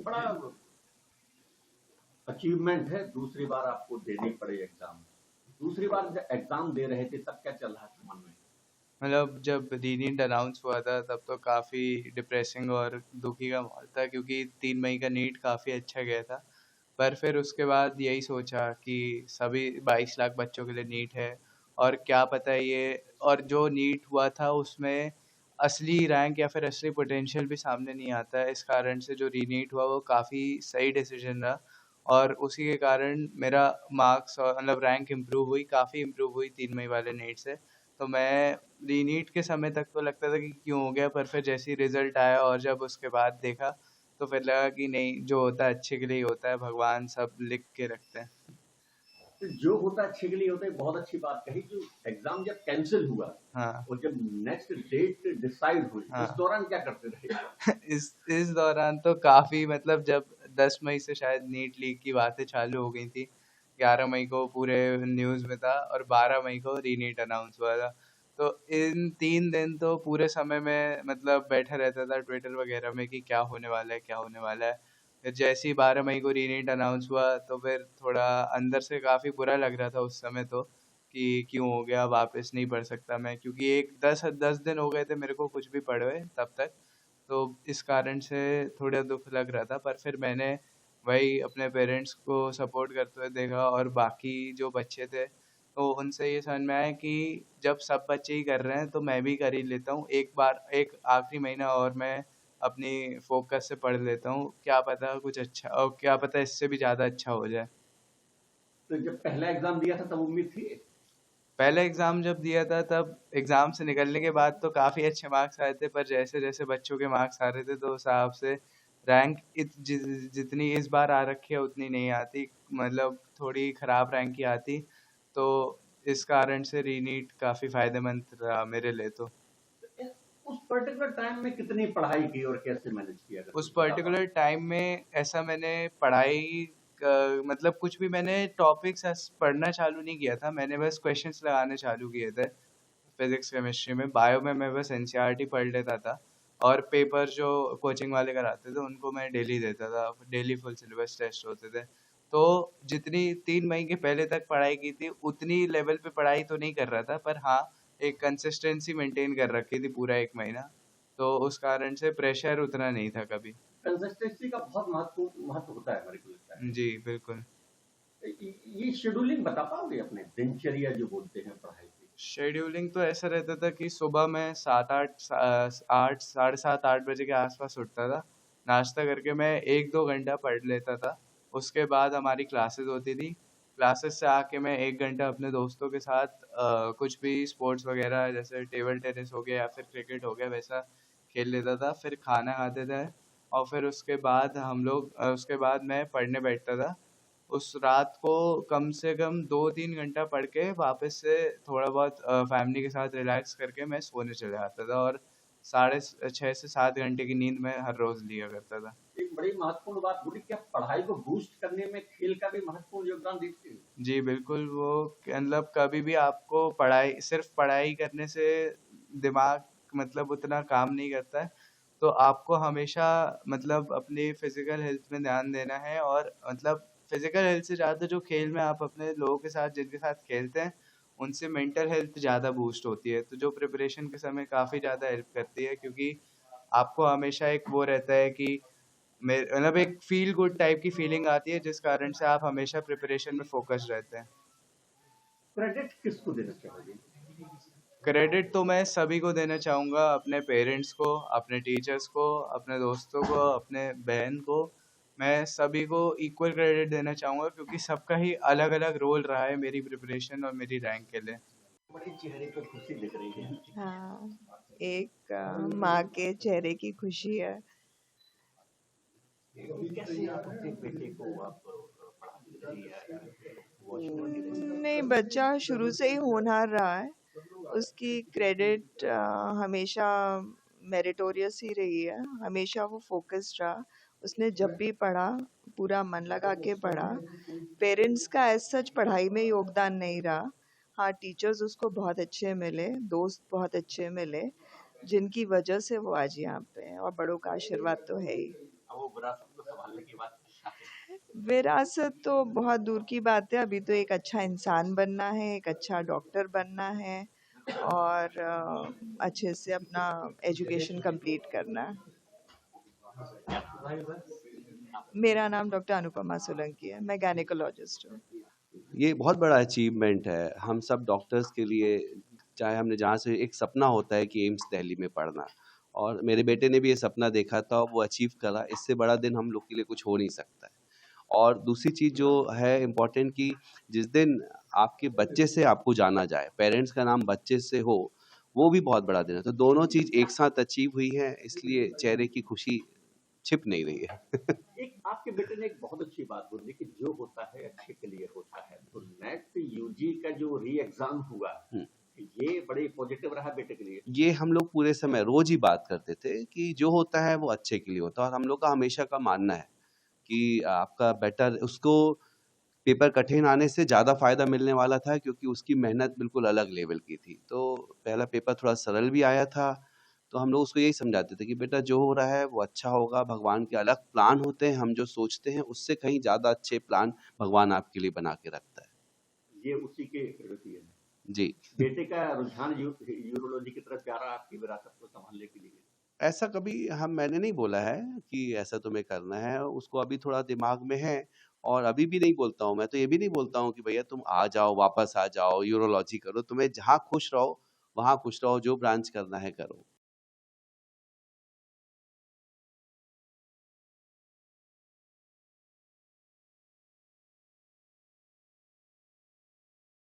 बड़ा अचीवमेंट है, दूसरी बार आपको देनी पड़े एग्जाम। दूसरी बार जब एग्जाम दे रहे थे तब क्या चल रहा था मन में? मतलब जब रीनीट अनाउंस हुआ था तब तो काफ़ी डिप्रेसिंग और दुखी का माहौल था, क्योंकि 3 मई का नीट काफ़ी अच्छा गया था। पर फिर उसके बाद यही सोचा कि सभी 22 लाख बच्चों के लिए नीट है, और क्या पता ये, और जो नीट हुआ था उसमें असली रैंक या फिर असली पोटेंशियल भी सामने नहीं आता है। इस कारण से जो रीनीट हुआ वो काफ़ी सही डिसीजन रहा, और उसी के कारण मेरा मार्क्स और मतलब रैंक इम्प्रूव हुई, काफ़ी इम्प्रूव हुई 3 मई वाले नीट से। तो मैं रीनीट के समय तक तो लगता था कि क्यों हो गया, पर फिर जैसे ही रिजल्ट आया और जब उसके बाद देखा तो फिर लगा कि नहीं, जो होता है अच्छे के लिए ही होता है, भगवान सब लिख के रखते हैं। तो जो होता है अच्छे के लिए होता है, बहुत अच्छी बात कही। जो एग्जाम जब कैंसिल हुआ हाँ और जब नेक्स्ट डेट डिसाइड हुई, इस हाँ। दौरान क्या करते रहे? इस दौरान तो काफ़ी, मतलब जब 10 मई से शायद नीट लीक की बातें चालू हो गई थी, 11 मई को पूरे न्यूज़ में था और 12 मई को रीनीट अनाउंस हुआ था। तो इन 3 दिन तो पूरे समय में मतलब बैठा रहता था ट्विटर वगैरह में कि क्या होने वाला है, क्या होने वाला है। फिर जैसे ही 12 मई को रीनीट अनाउंस हुआ तो फिर थोड़ा अंदर से काफ़ी बुरा लग रहा था उस समय तो, कि क्यों हो गया, वापस नहीं पढ़ सकता मैं, क्योंकि एक 10 दिन हो गए थे मेरे को कुछ भी पढ़े हुए तब तक। तो इस कारण से थोड़ा दुख लग रहा था, पर फिर मैंने वही अपने पेरेंट्स को सपोर्ट करते हुए देखा और बाकी जो बच्चे थे, तो उनसे ये समझ में आया कि जब सब बच्चे ही कर रहे हैं तो मैं भी कर ही लेता हूँ, एक बार एक आखिरी महीना और मैं अपनी फोकस से पढ़ लेता हूँ, क्या पता कुछ अच्छा, और क्या पता इससे भी ज़्यादा अच्छा हो जाए। तो जब पहला एग्जाम दिया था तब उम्मीद थी? पहले एग्ज़ाम जब दिया था तब एग्ज़ाम से निकलने के बाद तो काफ़ी अच्छे मार्क्स आए थे, पर जैसे-जैसे बच्चों के मार्क्स आ रहे थे तो उस हिसाब से रैंक जितनी इस बार आ रखी है उतनी नहीं आती, मतलब थोड़ी ख़राब रैंक ही आती। तो इस कारण से रीनीट काफ़ी फ़ायदेमंद रहा मेरे लिए तो। उस पर्टिकुलर टाइम में कितनी पढ़ाई की और कैसे मैनेज किया, अगर उस कुछ बता पाओ? पर्टिकुलर टाइम में ऐसा मैंने पढ़ाई मतलब कुछ भी मैंने टॉपिक्स पढ़ना चालू नहीं किया था, मैंने बस क्वेश्चंस लगाने चालू किए थे। फिजिक्स केमिस्ट्री में, बायो में मैं बस एनसीईआरटी पढ़ लेता था, और पेपर जो कोचिंग वाले कराते थे उनको मैं डेली देता था, डेली फुल सिलेबस टेस्ट होते थे। तो जितनी 3 मई के पहले तक पढ़ाई की थी उतनी लेवल पे पढ़ाई तो नहीं कर रहा था, पर हाँ एक कंसिस्टेंसी मेंटेन कर रखी थी पूरा एक महीना, तो उस कारण से प्रेशर उतना नहीं था कभी। कंसिस्टेंसी का बहुत महत्व होता है, मेरे को लगता है। जी बिल्कुल। ये शेड्यूलिंग बता पाओगे अपने दिनचर्या जो बोलते हैं पढ़ाई की? शेड्यूलिंग तो ऐसा रहता था कि सुबह में 7 8 7:30 8 बजे के आसपास उठता था, नाश्ता करके मैं 1 2 घंटा पढ़ लेता था। उसके बाद हमारी क्लासेस होती थी, क्लासेस से आके मैं 1 घंटा अपने दोस्तों के साथ कुछ भी स्पोर्ट्स वगैरह जैसे टेबल टेनिस हो गया या फिर क्रिकेट हो गया वैसा खेल लेता था, फिर खाना खाते थे, और फिर उसके बाद हम लोग उसके बाद मैं पढ़ने बैठता था। उस रात को कम से कम 2 3 घंटा पढ़ के वापस से थोड़ा बहुत फैमिली के साथ रिलैक्स करके मैं सोने चले जाता था, और 6.5 से 7 घंटे की नींद मैं हर रोज लिया करता था। एक बड़ी महत्वपूर्ण बात बोली कि आप पढ़ाई को बूस्ट करने में खेल का भी महत्वपूर्ण योगदान देते हैं। जी बिल्कुल, वो मतलब कभी भी आपको पढ़ाई, सिर्फ पढ़ाई करने से दिमाग मतलब उतना काम नहीं करता है, तो आपको हमेशा मतलब अपनी फिजिकल हेल्थ में ध्यान देना है, और मतलब फिजिकल हेल्थ से ज़्यादा जो खेल में आप अपने लोगों के साथ जिनके साथ खेलते हैं उनसे मेंटल हेल्थ ज़्यादा बूस्ट होती है, तो जो प्रिपरेशन के समय काफ़ी ज़्यादा हेल्प करती है, क्योंकि आपको हमेशा एक वो रहता है कि मतलब एक फील गुड टाइप की फीलिंग आती है, जिस कारण से आप हमेशा प्रिपरेशन में फोकस रहते हैं। क्रेडिट किसको देना चाहोगे? क्रेडिट तो मैं सभी को देना चाहूँगा, अपने पेरेंट्स को, अपने टीचर्स को, अपने दोस्तों को, अपने बहन को, मैं सभी को इक्वल क्रेडिट देना चाहूँगा, क्योंकि सबका ही अलग अलग रोल रहा है मेरी प्रिपरेशन और मेरी रैंक के लिए। बड़े चेहरे पे खुशी दिख रही है। हाँ, एक माँ के चेहरे की खुशी है। कैसे आप अपने बेटे को आप पढ़ाते रही है, नहीं, बच्चा शुरू से ही होनहार रहा है। उसकी क्रेडिट हमेशा मेरिटोरियस ही रही है। हमेशा वो फोकस्ड रहा। उसने जब भी पढ़ा पूरा मन लगा के पढ़ा। पेरेंट्स का एज सच पढ़ाई में योगदान नहीं रहा। हाँ, टीचर्स उसको बहुत अच्छे मिले, दोस्त बहुत अच्छे मिले, जिनकी वजह से वो आज यहाँ पे है, और बड़ों का आशीर्वाद तो है ही। अब वो विरासत को संभालने की बात है। विरासत तो बहुत दूर की बात है। अभी तो एक अच्छा इंसान बनना है, एक अच्छा डॉक्टर बनना है और अच्छे से अपना एजुकेशन कंप्लीट करना है। मेरा नाम डॉक्टर अनुपमा सोलंकी है, मैं गायनेकोलॉजिस्ट हूँ। ये बहुत बड़ा अचीवमेंट है हम सब डॉक्टर्स के लिए, चाहे हमने जहाँ से एक सपना होता है कि एम्स दिल्ली में पढ़ना, और मेरे बेटे ने भी ये सपना देखा था, वो अचीव करा। इससे बड़ा दिन हम लोग के लिए कुछ हो नहीं सकता है। और दूसरी चीज़ जो है इम्पोर्टेंट, कि जिस दिन आपके बच्चे से आपको जाना जाए, पेरेंट्स का नाम बच्चे से हो, वो भी बहुत बड़ा दिन है। तो दोनों चीज़ एक साथ अचीव हुई है, इसलिए चेहरे की खुशी छिप नहीं रही है। एक आपके बेटे ने एक बहुत अच्छी बात बोली कि जो होता है अच्छे के लिए होता है। तो नेट यूजी का जो री एग्जाम हुआ, ये बड़े पॉजिटिव रहा बेटे के लिए। ये हम लोग पूरे समय रोज ही बात करते थे कि जो होता है वो अच्छे के लिए होता है, और हम लोग का हमेशा का मानना है कि आपका बेटर, उसको पेपर कठिन आने से ज़्यादा फायदा मिलने वाला था, क्योंकि उसकी मेहनत बिल्कुल अलग लेवल की थी। तो पहला पेपर थोड़ा सरल भी आया था, तो हम लोग उसको यही समझाते थे कि बेटा जो हो रहा है वो अच्छा होगा, भगवान के अलग प्लान होते हैं, हम जो सोचते हैं उससे कहीं ज़्यादा अच्छे प्लान भगवान आपके लिए बना के रखता है। ये उसी के प्रति है जी। बेटे का रुझान यूरोलॉजी की तरफ जा रहा है आपकी विरासत को संभालने के लिए। ऐसा कभी मैंने नहीं बोला है कि ऐसा तुम्हें करना है, उसको अभी थोड़ा दिमाग में है, और अभी भी नहीं बोलता हूँ मैं। तो ये भी नहीं बोलता हूँ कि भैया तुम आ जाओ, वापस आ जाओ, यूरोलॉजी करो। तुम्हें जहाँ खुश रहो वहाँ खुश रहो, जो ब्रांच करना है करो।